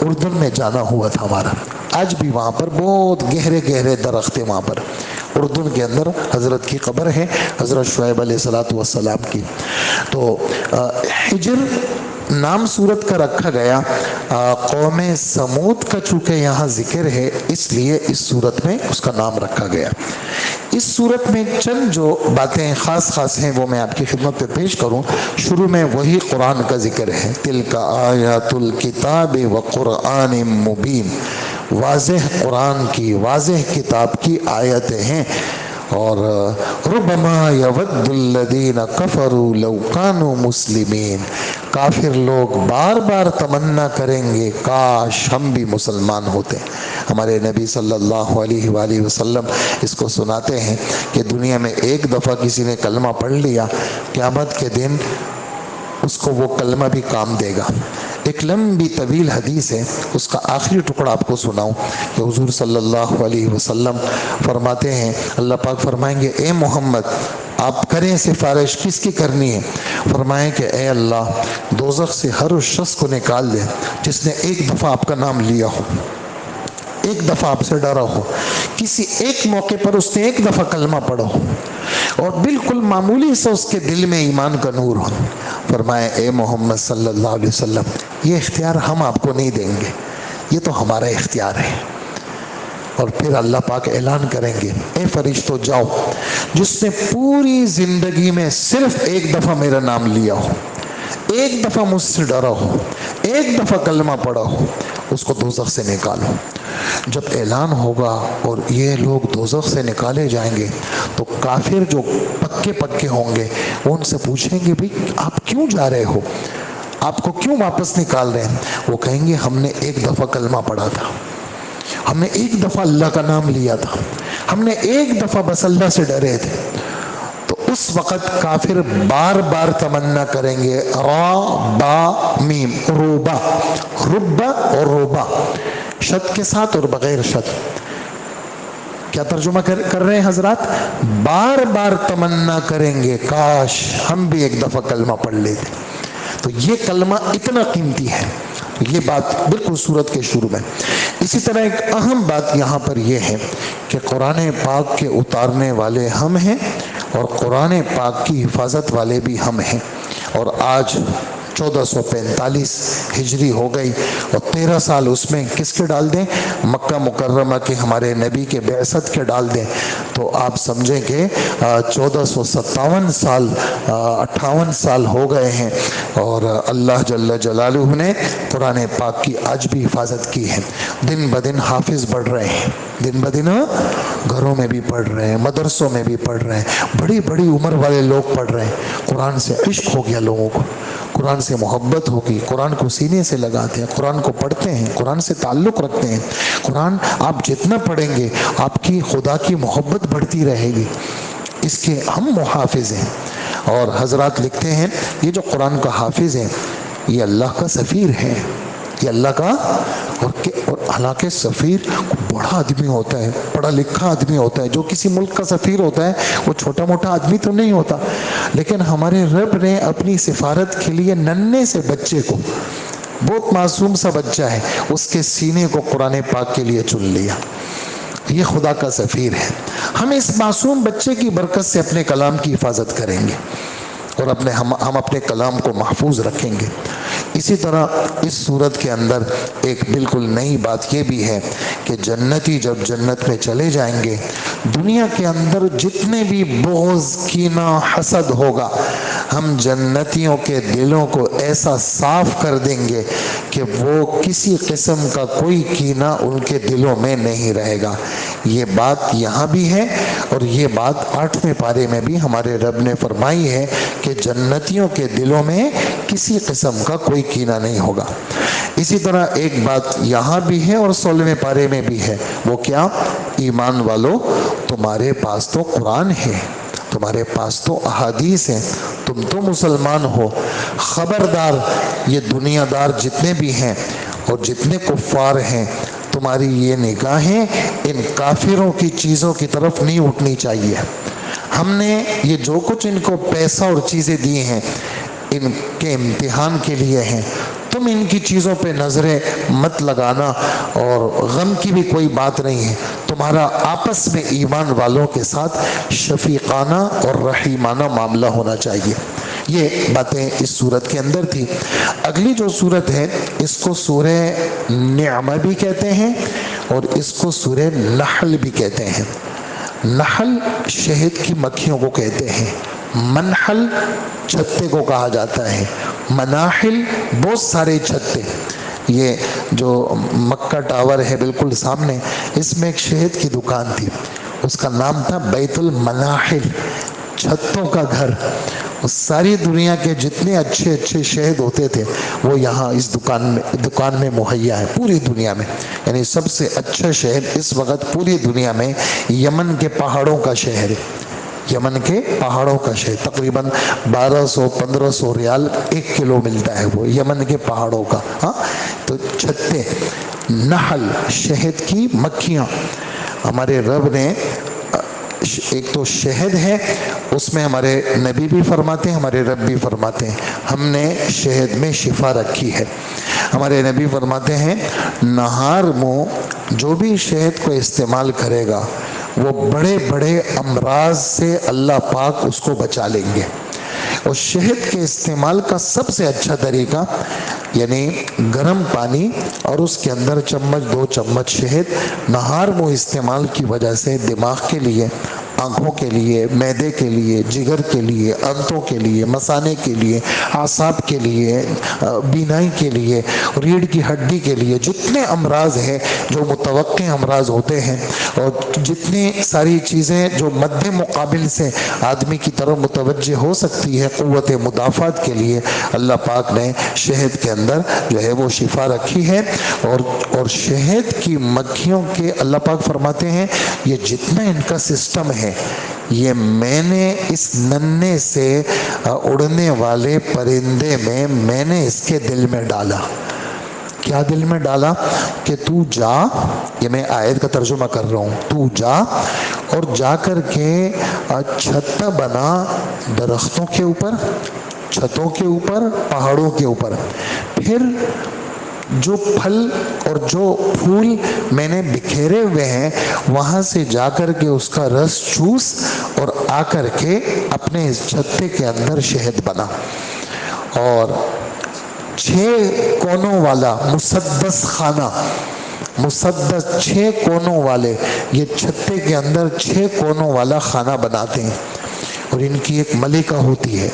اردن میں جانا ہوا تھا ہمارا، آج بھی وہاں پر بہت گہرے گہرے درخت ہیں وہاں پر، اردن کے اندر حضرت کی قبر ہے، حضرت شعیب علیہ السلام کی۔ تو حجر نام صورت کا رکھا گیا، قوم سمود کا چونکہ یہاں ذکر ہے اس لیے اس صورت میں اس کا نام رکھا گیا۔ اس صورت میں چند جو باتیں خاص خاص ہیں وہ میں آپ کی خدمت پہ پیش کروں۔ شروع میں وہی قرآن کا ذکر ہے، تلک آیات الکتاب وقرآن مبین، واضح قرآن کی، واضح کتاب کی آیتیں ہیں۔ اور ربما یود الذین کفروا لو کانوا مسلمین، کافر لوگ بار بار تمنا کریں گے کاش ہم بھی مسلمان ہوتے۔ ہمارے نبی صلی اللہ علیہ وآلہ وسلم اس کو سناتے ہیں کہ دنیا میں ایک دفعہ کسی نے کلمہ پڑھ لیا، قیامت کے دن اس کو وہ کلمہ بھی کام دے گا۔ ایک لمبی طویل حدیث ہے، اس کا آخری ٹکڑا آپ کو سناؤں کہ حضور صلی اللہ علیہ وسلم فرماتے ہیں، اللہ پاک فرمائیں گے اے محمد آپ کریں سفارش، کس کی کرنی ہے؟ فرمائیں کہ اے اللہ دوزخ سے ہر اس شخص کو نکال دے جس نے ایک دفعہ آپ کا نام لیا ہو، ایک دفعہ آپ سے ڈرا ہو، کسی ایک موقع پر اس نے ایک دفعہ کلمہ پڑھا ہو اور بالکل معمولی سے اس کے دل میں ایمان کا نور ہو۔ فرمائے اے محمد صلی اللہ علیہ وسلم یہ اختیار ہم آپ کو نہیں دیں گے، یہ تو ہمارا اختیار ہے۔ اور پھر اللہ پاک اعلان کریں گے اے فرشتوں جاؤ، جس نے پوری زندگی میں صرف ایک دفعہ میرا نام لیا ہو، ایک دفعہ مجھ سے ڈرا ہو، ایک دفعہ کلمہ پڑھا ہو، اس کو دوزخ سے نکالو۔ جب اعلان ہوگا اور یہ لوگ دوزخ سے نکالے جائیں گے تو کافر جو پکے پکے ہوں گے وہ ان سے پوچھیں گے بھئی آپ کیوں جا رہے ہو، آپ کو کیوں واپس نکال رہے ہیں؟ وہ کہیں گے ہم نے ایک دفعہ کلمہ پڑھا تھا، ہم نے ایک دفعہ اللہ کا نام لیا تھا، ہم نے ایک دفعہ بس اللہ سے ڈرے تھے۔ تو اس وقت کافر بار بار تمنا کریں گے، را با میم، روبا، ربا اور روبا، شد کے ساتھ اور بغیر شد۔ کیا ترجمہ کر رہے ہیں حضرات؟ بار بار تمنا کریں گے کاش ہم بھی ایک دفعہ کلمہ پڑھ لیتے۔ تو یہ کلمہ اتنا قیمتی ہے، یہ بات بالکل سورت کے شروع میں۔ اسی طرح ایک اہم بات یہاں پر یہ ہے کہ قرآن پاک کے اتارنے والے ہم ہیں اور قرآن پاک کی حفاظت والے بھی ہم ہیں. اور آج 1445 ہجری ہو گئی اور 13 سال اس میں کس کے ڈال دیں؟ مکہ مکرمہ کے ہمارے نبی کے بعثت کے ڈال دیں تو آپ سمجھیں کہ 1457 سال 58 سال ہو گئے ہیں. اور اللہ جل جلالہ نے قرآن پاک کی آج بھی حفاظت کی ہے. دن بدن حافظ بڑھ رہے ہیں، دن بدن گھروں میں بھی پڑھ رہے ہیں، مدرسوں میں بھی پڑھ رہے ہیں، بڑی بڑی عمر والے لوگ پڑھ رہے ہیں. قرآن سے عشق ہو گیا لوگوں کو، قرآن سے محبت ہوگی، قرآن کو سینے سے لگاتے ہیں، قرآن کو پڑھتے ہیں، قرآن سے تعلق رکھتے ہیں. قرآن آپ جتنا پڑھیں گے آپ کی خدا کی محبت بڑھتی رہے گی. اس کے ہم محافظ ہیں. اور حضرات لکھتے ہیں یہ جو قرآن کا حافظ ہے یہ اللہ کا سفیر ہے، یہ اللہ کا. اور حالانکہ سفیر بڑا آدمی ہوتا ہے، پڑھا لکھا آدمی ہوتا ہے. جو کسی ملک کا سفیر ہوتا ہے وہ چھوٹا موٹا آدمی تو نہیں ہوتا. لیکن ہمارے رب نے اپنی سفارت کے لیے ننھے سے بچے کو، بہت معصوم سا بچہ ہے، اس کے سینے کو قرآن پاک کے لیے چن لیا. یہ خدا کا سفیر ہے. ہم اس معصوم بچے کی برکت سے اپنے کلام کی حفاظت کریں گے اور ہم اپنے کلام کو محفوظ رکھیں گے. اسی طرح اس صورت کے اندر ایک بالکل نئی بات یہ بھی ہے کہ جنتی جب جنت میں چلے جائیں گے، دنیا کے اندر جتنے بھی بغض، کینہ، حسد ہوگا، ہم جنتیوں کے دلوں کو ایسا صاف کر دیں گے کہ وہ کسی قسم کا کوئی کینہ ان کے دلوں میں نہیں رہے گا. یہ بات یہاں بھی ہے اور یہ بات 8ویں پارے میں بھی ہمارے رب نے فرمائی ہے کہ جنتیوں کے دلوں میں کسی قسم کا کوئی کینہ نہیں ہوگا. اسی طرح ایک بات یہاں بھی ہے اور 16ویں پارے میں بھی ہے. وہ کیا؟ ایمان والو تمہارے پاس تو قرآن ہے، تمہارے پاس تو احادیث ہیں، تم تو مسلمان ہو. خبردار یہ دنیا دار جتنے بھی ہیں اور جتنے کفار ہیں، تمہاری یہ نگاہیں ان کافروں کی چیزوں کی طرف نہیں اٹھنی چاہیے. ہم نے یہ جو کچھ ان کو پیسہ اور چیزیں دی ہیں ان کے امتحان کے لیے ہیں. تم ان کی چیزوں پہ نظریں مت لگانا اور غم کی بھی کوئی بات نہیں ہے. تمہارا آپس میں ایمان والوں کے ساتھ شفیقانہ اور رحیمانہ معاملہ ہونا چاہیے. یہ باتیں اس صورت کے اندر تھی. اگلی جو صورت ہے اس کو سورہ نعمہ بھی کہتے ہیں اور اس کو سورہ نحل بھی کہتے ہیں. نحل شہد کی مکھیوں کو کہتے ہیں، منحل چھتے کو کہا جاتا ہے، مناحل بہت سارے چھتے. یہ جو مکہ ٹاور ہے بالکل سامنے، اس میں ایک شہد کی دکان تھی، اس کا نام تھا بیت المناحل، چھتوں کا گھر. ساری دنیا کے جتنے اچھے اچھے شہد ہوتے تھے وہ یہاں اس دکان میں مہیا ہے پوری دنیا میں. یعنی سب سے اچھا شہد اس وقت پوری دنیا میں یمن کے پہاڑوں کا شہر ہے. یمن کے پہاڑوں کا شہد تقریباً 1200-1500 ریال 1 کلو ملتا ہے، وہ یمن کے پہاڑوں کا. ہاں تو چھتے، نحل شہد کی مکھیاں. ہمارے رب نے ایک تو شہد ہے، اس میں ہمارے نبی بھی فرماتے ہیں، ہمارے رب بھی فرماتے ہیں ہم نے شہد میں شفا رکھی ہے. ہمارے نبی فرماتے ہیں نہار منہ جو بھی شہد کو استعمال کرے گا وہ بڑے بڑے امراض سے اللہ پاک اس کو بچا لیں گے. اور شہد کے استعمال کا سب سے اچھا طریقہ یعنی گرم پانی اور اس کے اندر 1-2 چمچ شہد نہار منہ استعمال کی وجہ سے دماغ کے لیے، آنکھوں کے لیے، معدے کے لیے، جگر کے لیے، آنتوں کے لیے، مثانے کے لیے، اعصاب کے لیے، بینائی کے لیے، ریڑھ کی ہڈی کے لیے، جتنے امراض ہیں جو متوقع امراض ہوتے ہیں اور جتنی ساری چیزیں جو مد مقابل سے آدمی کی طرف متوجہ ہو سکتی ہے قوت مدافعت کے لیے، اللہ پاک نے شہد کے اندر جو ہے وہ شفا رکھی ہے. اور شہد کی مکھیوں کے اللہ پاک فرماتے ہیں یہ جتنا ان کا سسٹم ہے یہ میں نے اس ننھے سے اڑنے والے پرندے میں نے اس کے دل میں ڈالا. کیا دل میں ڈالا؟ کہ تو جا، یہ میں آیت کا ترجمہ کر رہا ہوں، تو جا اور جا کر کے چھت بنا درختوں کے اوپر، چھتوں کے اوپر، پہاڑوں کے اوپر. پھر جو پھل اور جو پھول میں نے بکھیرے ہوئے ہیں وہاں سے جا کر کے اس کا رس چوس اور آ کر کے اپنے اس چھتے کے اندر شہد بنا. اور 6 کونوں والا مسدس خانہ، مسدس 6 کونوں والے، یہ چھتے کے اندر 6 کونوں والا خانہ بناتے ہیں. اور ان کی ایک ملکہ ہوتی ہے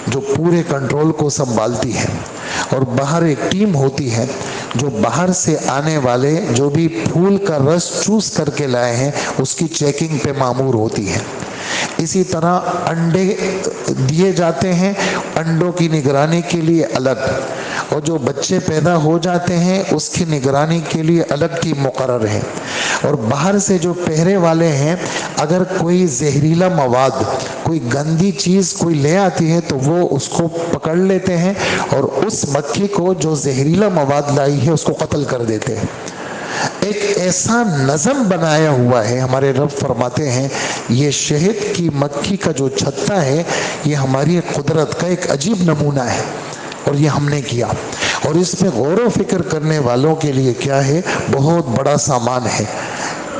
جو پورے کنٹرول کو سنبھالتی ہے، اور باہر ایک ٹیم ہوتی ہے جو باہر سے آنے والے جو بھی پھول کا رس چوس کر کے لائے ہیں اس کی چیکنگ پہ مامور ہوتی ہے. اسی طرح انڈے دیے جاتے ہیں، انڈوں کی نگرانی کے لیے الگ، اور جو بچے پیدا ہو جاتے ہیں اس کی نگرانی کے لیے الگ ٹیم مقرر ہے. اور باہر سے جو پہرے والے ہیں اگر کوئی زہریلا مواد، کوئی گندی چیز کوئی لے آتی ہے تو وہ اس کو پکڑ لیتے ہیں اور اس مکھی کو جو زہریلا مواد لائی ہے اس کو قتل کر دیتے ہیں. ایک ایسا نظم بنایا ہوا ہے. ہمارے رب فرماتے ہیں یہ شہد کی مکھی کا جو چھتا ہے یہ ہماری قدرت کا ایک عجیب نمونہ ہے اور یہ ہم نے کیا، اور اس میں غور و فکر کرنے والوں کے لیے کیا ہے، بہت بڑا سامان ہے،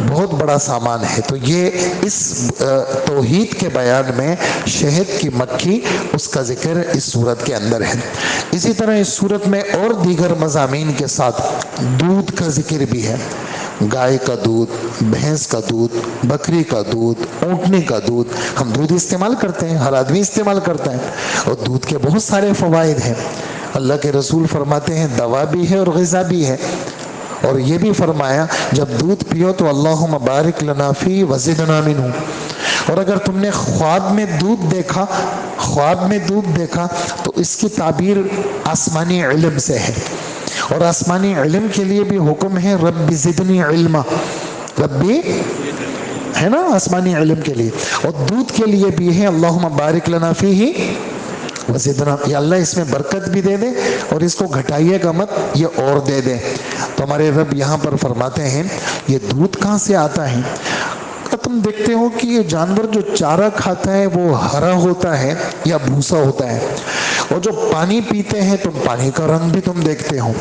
بہت بڑا سامان ہے. تو یہ اس توحید کے بیان میں شہد کی مکھی اس کا ذکر اس صورت کے اندر ہے. اسی طرح اس صورت میں اور دیگر مضامین کے ساتھ دودھ کا ذکر بھی ہے. گائے کا دودھ، بھینس کا دودھ، بکری کا دودھ، اونٹنی کا دودھ. ہم دودھ استعمال کرتے ہیں، ہر آدمی استعمال کرتا ہے، اور دودھ کے بہت سارے فوائد ہیں. اللہ کے رسول فرماتے ہیں دوا بھی ہے اور غذا بھی ہے. اور یہ بھی فرمایا جب دودھ پیو تو اللہم بارک لنا فی وزدنا منہ. اور اگر تم نے خواب میں دودھ دیکھا، خواب میں دودھ دیکھا تو اس کی تعبیر آسمانی علم سے ہے، اور آسمانی علم کے لیے بھی حکم ہے رب زدنی علما، ربی ہے نا آسمانی علم کے لیے. اور دودھ کے لیے بھی ہے اللہم بارک لنا فیہ وزدنا، یا اللہ اس میں برکت بھی دے دے اور اس کو گھٹائیے گا مت، یہ اور دے دے. تو ہمارے رب یہاں پر فرماتے ہیں یہ دودھ کہاں سے آتا ہے. تم دیکھتے ہو کہ یہ جانور جو چارہ کھاتا ہے وہ ہرا ہوتا ہے یا بھوسا ہوتا ہے، اور جو پانی پیتے ہیں تم پانی کا رنگ بھی تم دیکھتے ہو.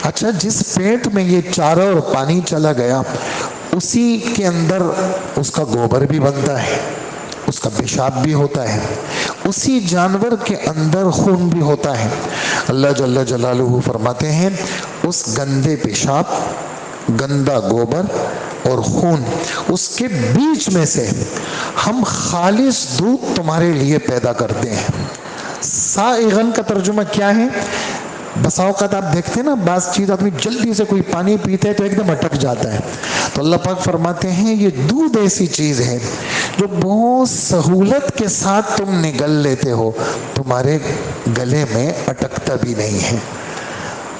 اچھا جس پیٹ میں یہ چارہ اور پانی چلا گیا اسی کے اندر اس کا گوبر بھی بنتا ہے، اس کا پیشاب بھی ہوتا ہے، اسی جانور کے اندر خون بھی ہوتا ہے. اللہ جل جلالہ فرماتے ہیں اس گندے پیشاب، گندا گوبر اور خون، اس کے بیچ میں سے ہم خالص دودھ تمہارے لیے پیدا کرتے ہیں. سائغن کا ترجمہ کیا ہے؟ بسا اوقات آپ دیکھتے ہیں نا بعض چیز آدمی جلدی سے کوئی پانی پیتے ہے تو ایک دم اٹک جاتا ہے، تو اللہ پاک فرماتے ہیں یہ دودھ ایسی چیز ہے جو بہت سہولت کے ساتھ تم نگل لیتے ہو، تمہارے گلے میں اٹکتا بھی نہیں ہے.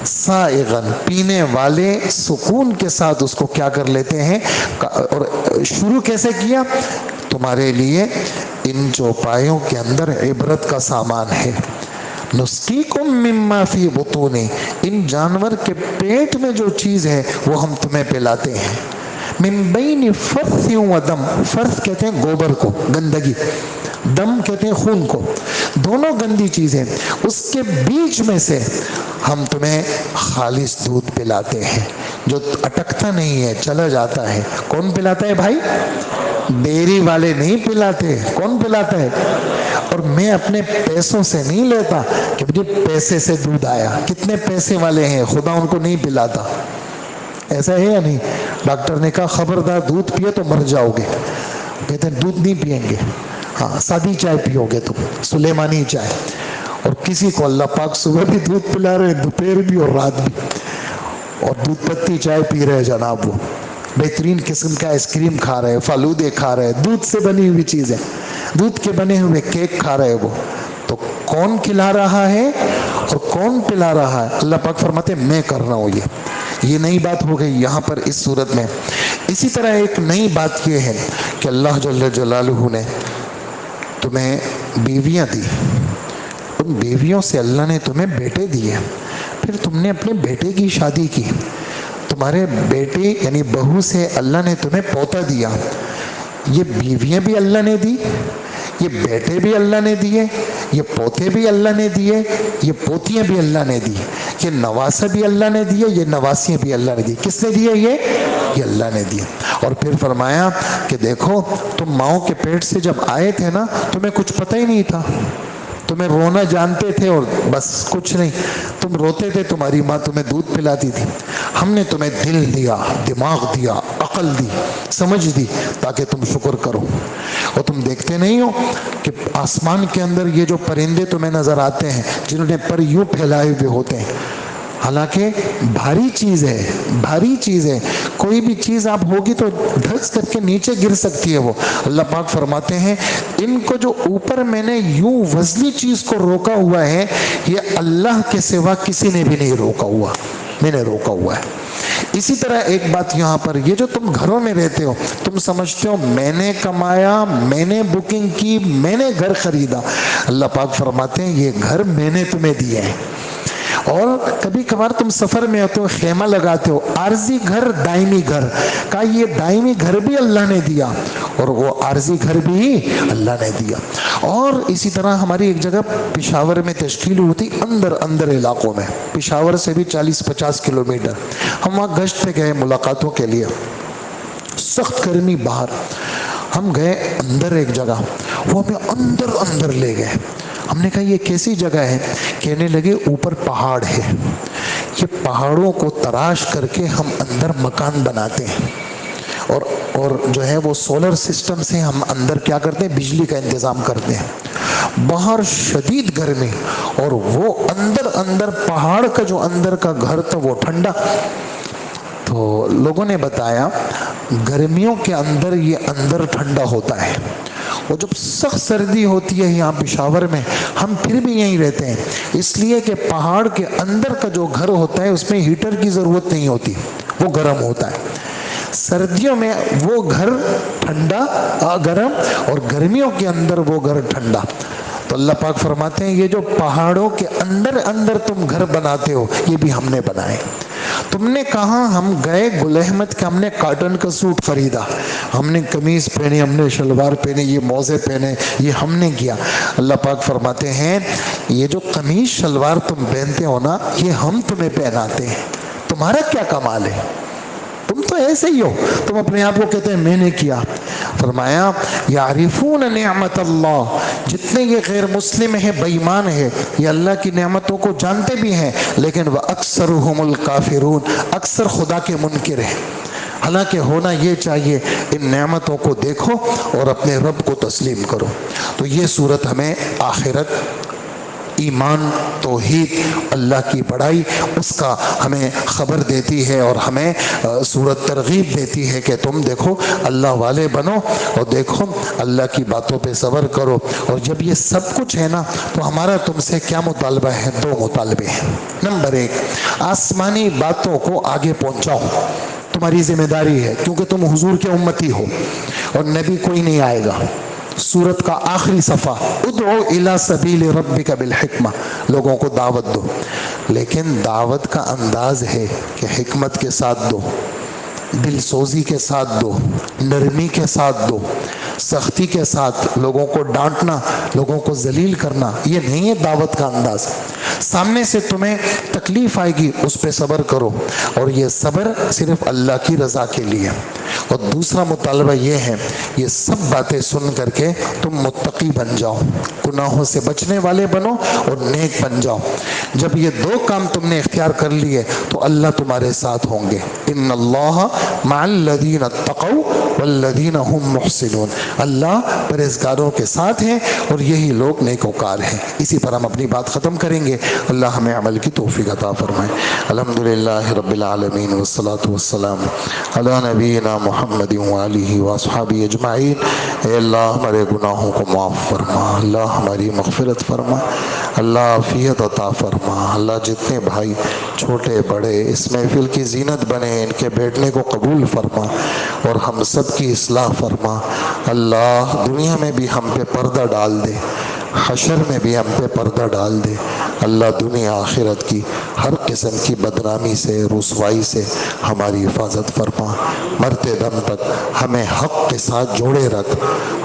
سائغن پینے والے سکون کے ساتھ اس کو کیا کر لیتے ہیں. اور شروع کیسے کیا؟ تمہارے لیے ان چوپایوں کے اندر عبرت کا سامان ہے. نسقیکم مما فی بطونہ، ان جانور کے پیٹ میں جو چیز ہے وہ ہم تمہیں پلاتے ہیں. من بین فرث و دم، فرث کہتے ہیں گوبر کو، گندگی، دم کہتے ہیں خون کو، دونوں گندی چیزیں، اس کے بیچ میں سے ہم تمہیں خالص دودھ پلاتے ہیں جو اٹکتا نہیں ہے، چلا جاتا ہے. کون پلاتا ہے بھائی؟ ڈیری والے نہیں پلاتے. کون پلاتا ہے؟ اور میں اپنے پیسوں سے نہیں لیتا کہ مجھے پیسے سے دودھ آیا. کتنے پیسے والے ہیں خدا ان کو نہیں پلاتا. ایسا ہے یا نہیں؟ ڈاکٹر نے کہا خبردار دودھ پیے تو مر جاؤ گے، کہتے ہیں دودھ نہیں پیئیں گے. ہاں سادی چائے پیو گے تم، سلیمانی چائے. اور کسی کو اللہ پاک صبح بھی دودھ پلا رہے، دوپہر بھی اور رات بھی، اور دودھ پتی چائے پی رہے جناب، وہ بہترین قسم کا آئس کریم کھا رہے، فالودے کھا رہے، دودھ سے بنی ہوئی چیزیں، دودھ کے بنے ہوئے کیک کھا رہے. وہ تو کون کھلا رہا ہے اور کون پلا رہا ہے؟ اللہ پاک فرماتے ہیں میں کر رہا ہوں. یہ نئی بات ہو گئی یہاں پر اس صورت میں. اسی طرح ایک نئی بات یہ ہے کہ اللہ جل جلالہ نے تمہیں بیویاں دی، ان بیویوں سے اللہ نے تمہیں بیٹے دیے، پھر تم نے اپنے بیٹے کی شادی کی، تمہارے بیٹے یعنی بہو سے اللہ نے تمہیں پوتا دیا. یہ بیویاں بھی اللہ نے دی، یہ بیٹے بھی اللہ نے دیے، یہ پوتے بھی اللہ نے دیے، یہ پوتیاں بھی اللہ نے دی. یہ نواسہ بھی اللہ نے دیا، یہ نواسیاں بھی اللہ نے دی. کس نے دیا؟ یہ اللہ نے دیا. اور پھر فرمایا کہ دیکھو تم ماؤں کے پیٹ سے جب آئے تھے نا، تمہیں کچھ پتہ ہی نہیں تھا، تمہیں رونا جانتے تھے اور بس کچھ نہیں. تم روتے تھے، تمہاری ماں تمہیں دودھ پلاتی تھی. ہم نے تمہیں دل دیا، دماغ دیا، عقل دی، سمجھ دی، تاکہ تم شکر کرو. اور تم دیکھتے نہیں ہو کہ آسمان کے اندر یہ جو پرندے تمہیں نظر آتے ہیں جنہوں نے پر یوں پھیلائے ہوئے ہوتے ہیں، حالانکہ بھاری چیز ہے، بھاری چیز ہے. کوئی بھی چیز آپ ہوگی تو دھس کر کے نیچے گر سکتی ہے. وہ اللہ پاک فرماتے ہیں ان کو جو اوپر میں نے یوں وزنی چیز کو روکا ہوا ہے، یہ اللہ کے سوا کسی نے بھی نہیں روکا ہوا، میں نے روکا ہوا ہے. اسی طرح ایک بات یہاں پر، یہ جو تم گھروں میں رہتے ہو، تم سمجھتے ہو میں نے کمایا، میں نے بکنگ کی، میں نے گھر خریدا. اللہ پاک فرماتے ہیں یہ گھر میں نے تمہیں دیے ہیں. اور کبھی کبھار تم سفر میں ہوتے ہو، خیمہ لگاتے ہو، عارضی گھر دائمی گھر کا، یہ دائمی گھر بھی اللہ نے دیا اور وہ عارضی گھر بھی اللہ نے دیا. اور اسی طرح ہماری ایک جگہ پشاور میں تشکیل ہوتی، اندر علاقوں میں، پشاور سے بھی 40-50 کلومیٹر. ہم وہاں گشت پہ گئے ملاقاتوں کے لیے. سخت گرمی باہر، ہم گئے اندر ایک جگہ، وہ ہمیں اندر لے گئے. ہم نے کہا یہ کیسی جگہ ہے؟ کہنے لگے اوپر پہاڑ ہے، یہ پہاڑوں کو تراش کر کے ہم اندر مکان بناتے ہیں، اور جو ہے وہ سولر سسٹم سے ہم اندر کیا کرتے ہیں، بجلی کا انتظام کرتے ہیں. باہر شدید گرمی اور وہ اندر پہاڑ کا جو اندر کا گھر تھا وہ ٹھنڈا. تو لوگوں نے بتایا گرمیوں کے اندر یہ اندر ٹھنڈا ہوتا ہے، اور جب سخت سردی ہوتی ہے یہاں پشاور میں، ہم پھر بھی یہیں رہتے ہیں، اس لیے کہ پہاڑ کے اندر کا جو گھر ہوتا ہے اس میں ہیٹر کی ضرورت نہیں ہوتی، وہ گرم ہوتا ہے. سردیوں میں وہ گھر ٹھنڈا گرم، اور گرمیوں کے اندر وہ گھر ٹھنڈا. تو اللہ پاک فرماتے ہیں یہ جو پہاڑوں کے اندر تم گھر بناتے ہو یہ بھی ہم نے بنائے. تم نے کہا ہم گئے گل احمد کے، ہم نے کاٹن کا سوٹ خریدا، ہم نے قمیض پہنی، ہم نے شلوار پہنے، یہ موزے پہنے، یہ ہم نے کیا. اللہ پاک فرماتے ہیں یہ جو قمیض شلوار تم پہنتے ہو نا، یہ ہم تمہیں پہناتے ہیں. تمہارا کیا کمال ہے؟ تم تو ایسے ہی ہو، تم اپنے آپ کو کہتے ہیں میں نے کیا. فرمایا یعرفون نعمت اللہ، جتنے یہ غیر مسلم ہیں، بے ایمان ہے، یہ اللہ کی نعمتوں کو جانتے بھی ہیں، لیکن وَأَكْثَرُهُمُ الْكَافِرُونَ، اکثر خدا کے منکر ہیں. حالانکہ ہونا یہ چاہیے ان نعمتوں کو دیکھو اور اپنے رب کو تسلیم کرو. تو یہ صورت ہمیں آخرت، ایمان، توحید، اللہ کی بڑائی، اس کا ہمیں خبر دیتی ہے، اور ہمیں صورت ترغیب دیتی ہے کہ تم دیکھو اللہ والے بنو، اور دیکھو اللہ کی باتوں پہ صبر کرو. اور جب یہ سب کچھ ہے نا، تو ہمارا تم سے کیا مطالبہ ہے؟ 2 مطالبے ہیں. نمبر 1، آسمانی باتوں کو آگے پہنچاؤ، تمہاری ذمہ داری ہے، کیونکہ تم حضور کے امتی ہو اور نبی کوئی نہیں آئے گا. سورت کا آخری صفحہ، ادعو الی سبیل ربک بالحکمہ، لوگوں کو دعوت دو، لیکن دعوت کا انداز ہے کہ حکمت کے ساتھ دو، دل سوزی کے ساتھ دو، نرمی کے ساتھ دو. سختی کے ساتھ لوگوں کو ڈانٹنا، لوگوں کو ذلیل کرنا، یہ نہیں ہے دعوت کا انداز. سامنے سے تمہیں تکلیف آئے گی، اس پہ صبر کرو، اور یہ صبر صرف اللہ کی رضا کے لیے. اور دوسرا مطالبہ یہ ہے، یہ سب باتیں سن کر کے تم متقی بن جاؤ، گناہوں سے بچنے والے بنو اور نیک بن جاؤ. جب یہ 2 کام تم نے اختیار کر لیے تو اللہ تمہارے ساتھ ہوں گے. ان اللہ مع الذین اتقوا والذین هم محسنون، اللہ پرہیزگاروں کے ساتھ ہیں اور یہی لوگ نیکوکار ہیں. اسی پر ہم اپنی بات ختم کریں گے. اللہ ہمیں عمل کی توفیق عطا فرمائے. الحمدللہ رب العالمین والصلاة والسلام علی نبینا محمد وآلہ واصحابہ اجمعین. اے اللہ ہمارے گناہوں کو معاف فرما، اللہ ہماری مغفرت فرما، اللہ عافیت عطا فرما. اللہ جتنے بھائی چھوٹے بڑے اس محفل کی زینت بنے، ان کے بیٹھنے کو قبول فرما اور ہم سب کی اصلاح فرما. اللہ دنیا میں بھی ہم پہ پردہ ڈال دے، حشر میں بھی ہم پہ پردہ ڈال دے. اللہ دنیا آخرت کی ہر قسم کی بدنامی سے، رسوائی سے ہماری حفاظت فرما۔ مرتے دم تک ہمیں حق کے ساتھ جوڑے رکھ،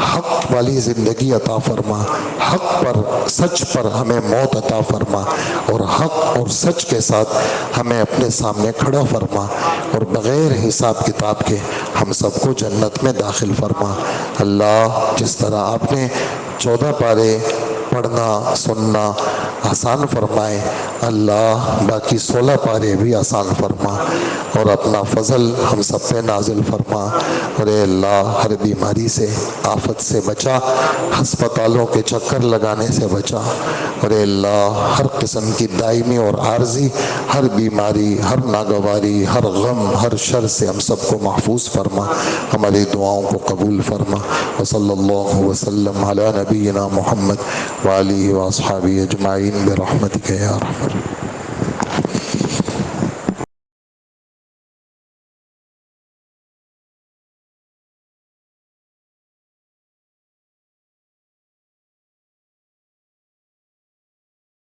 حق والی زندگی عطا فرما، حق پر، سچ پر ہمیں موت عطا فرما، اور حق اور سچ کے ساتھ ہمیں اپنے سامنے کھڑا فرما، اور بغیر حساب کتاب کے ہم سب کو جنت میں داخل فرما۔ اللہ جس طرح آپ نے 14 پارے پڑھنا سننا آسان فرمائے، اللہ باقی 16 پارے بھی آسان فرما، اور اپنا فضل ہم سب پہ نازل فرما، اور اے اللہ ہر بیماری سے، آفت سے بچا، ہسپتالوں کے چکر لگانے سے بچا، اور اے اللہ ہر قسم کی دائمی اور عارضی ہر بیماری، ہر ناگواری، ہر غم، ہر شر سے ہم سب کو محفوظ فرما، ہماری دعاؤں کو قبول فرما۔ وصلی اللہ وسلم علی نبینا محمد وآلہ واصحابہ اجمعین برحمتک یا ارحم الراحمین۔